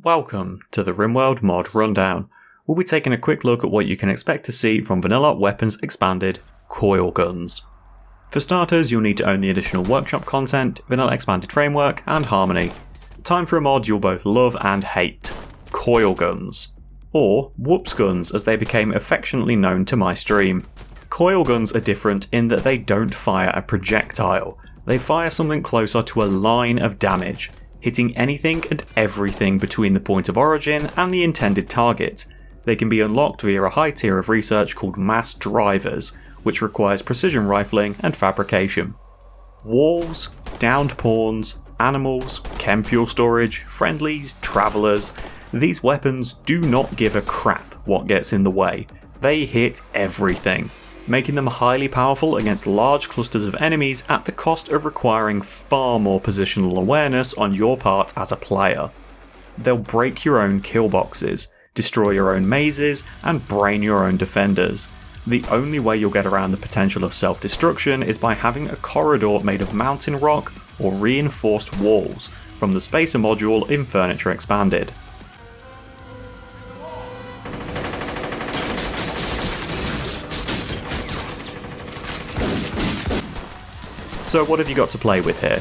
Welcome to the Rimworld mod rundown. We'll be taking a quick look at what you can expect to see from Vanilla Weapons Expanded Coilguns. For starters, you'll need to own the additional workshop content, Vanilla Expanded Framework, and Harmony. Time for a mod you'll both love and hate: Coilguns, or Whoops Guns as they became affectionately known to my stream. Coilguns are different in that they don't fire a projectile, they fire something closer to a line of damage, hitting anything and everything between the point of origin and the intended target. They can be unlocked via a high tier of research called Mass Drivers, which requires precision rifling and fabrication. Walls, downed pawns, animals, chem fuel storage, friendlies, travellers, these weapons do not give a crap what gets in the way. They hit everything, making them highly powerful against large clusters of enemies at the cost of requiring far more positional awareness on your part as a player. They'll break your own kill boxes, destroy your own mazes, and brain your own defenders. The only way you'll get around the potential of self-destruction is by having a corridor made of mountain rock or reinforced walls from the Spacer module in Furniture Expanded. So what have you got to play with here?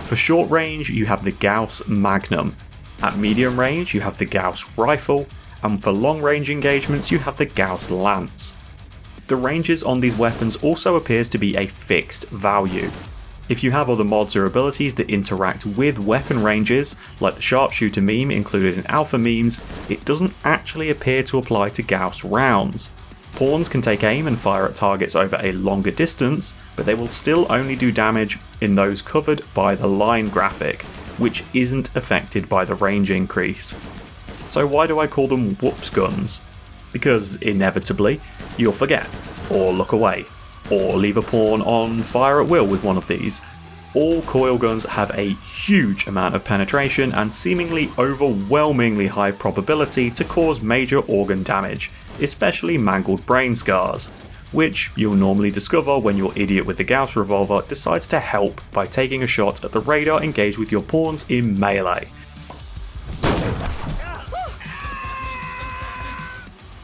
For short range you have the Gauss Magnum, at medium range you have the Gauss Rifle, and for long range engagements you have the Gauss Lance. The ranges on these weapons also appears to be a fixed value. If you have other mods or abilities that interact with weapon ranges, like the sharpshooter meme included in alpha memes, it doesn't actually appear to apply to Gauss rounds. Pawns can take aim and fire at targets over a longer distance, but they will still only do damage in those covered by the line graphic, which isn't affected by the range increase. So why do I call them Whoops Guns? Because inevitably, you'll forget, or look away, or leave a pawn on fire at will with one of these. All Coilguns have a huge amount of penetration and seemingly overwhelmingly high probability to cause major organ damage, especially mangled brain scars, which you'll normally discover when your idiot with the Gauss revolver decides to help by taking a shot at the radar engaged with your pawns in melee.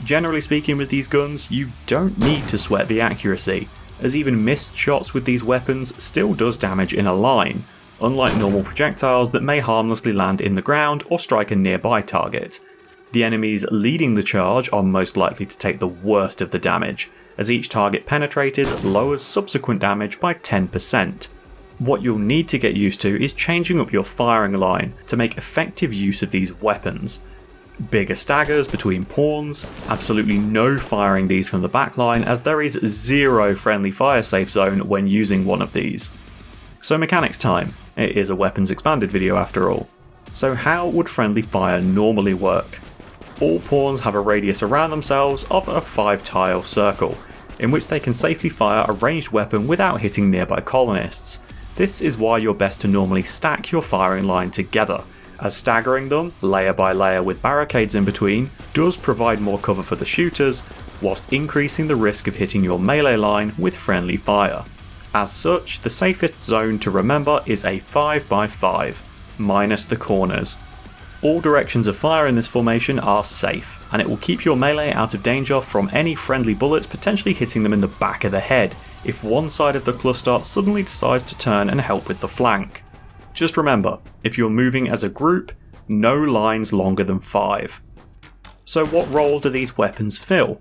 Generally speaking with these guns, you don't need to sweat the accuracy, as even missed shots with these weapons still does damage in a line, unlike normal projectiles that may harmlessly land in the ground or strike a nearby target. The enemies leading the charge are most likely to take the worst of the damage, as each target penetrated lowers subsequent damage by 10%. What you'll need to get used to is changing up your firing line to make effective use of these weapons. Bigger staggers between pawns, absolutely no firing these from the backline as there is zero friendly fire safe zone when using one of these. So mechanics time, it is a weapons expanded video after all. So how would friendly fire normally work? All pawns have a radius around themselves of a 5-tile circle, in which they can safely fire a ranged weapon without hitting nearby colonists. This is why you're best to normally stack your firing line together, as staggering them, layer by layer with barricades in between, does provide more cover for the shooters, whilst increasing the risk of hitting your melee line with friendly fire. As such, the safest zone to remember is a 5x5, minus the corners. All directions of fire in this formation are safe, and it will keep your melee out of danger from any friendly bullets potentially hitting them in the back of the head, if one side of the cluster suddenly decides to turn and help with the flank. Just remember, if you're moving as a group, no lines longer than 5. So what role do these weapons fill?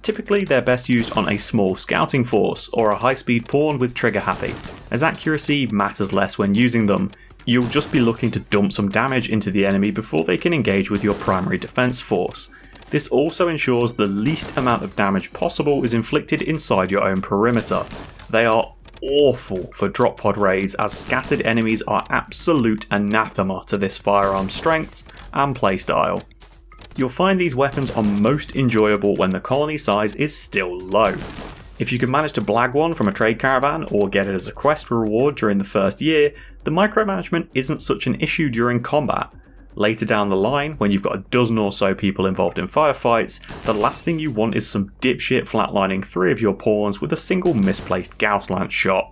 Typically they're best used on a small scouting force or a high-speed pawn with trigger happy, as accuracy matters less when using them. You'll just be looking to dump some damage into the enemy before they can engage with your primary defense force. This also ensures the least amount of damage possible is inflicted inside your own perimeter. They are awful for drop pod raids as scattered enemies are absolute anathema to this firearm's strengths and playstyle. You'll find these weapons are most enjoyable when the colony size is still low. If you can manage to blag one from a trade caravan or get it as a quest reward during the first year, the micromanagement isn't such an issue during combat. Later down the line, when you've got a dozen or so people involved in firefights, the last thing you want is some dipshit flatlining 3 of your pawns with a single misplaced Gauss Lance shot.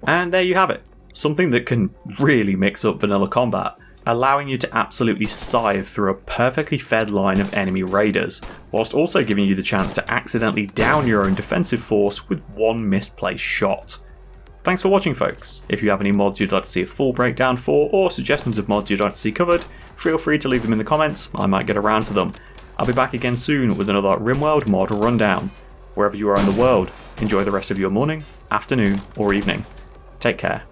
And there you have it. something that can really mix up vanilla combat, allowing you to absolutely scythe through a perfectly fed line of enemy raiders, whilst also giving you the chance to accidentally down your own defensive force with one misplaced shot. Thanks for watching, folks. If you have any mods you'd like to see a full breakdown for, or suggestions of mods you'd like to see covered, feel free to leave them in the comments, I might get around to them. I'll be back again soon with another Rimworld mod rundown. Wherever you are in the world, enjoy the rest of your morning, afternoon, or evening. Take care.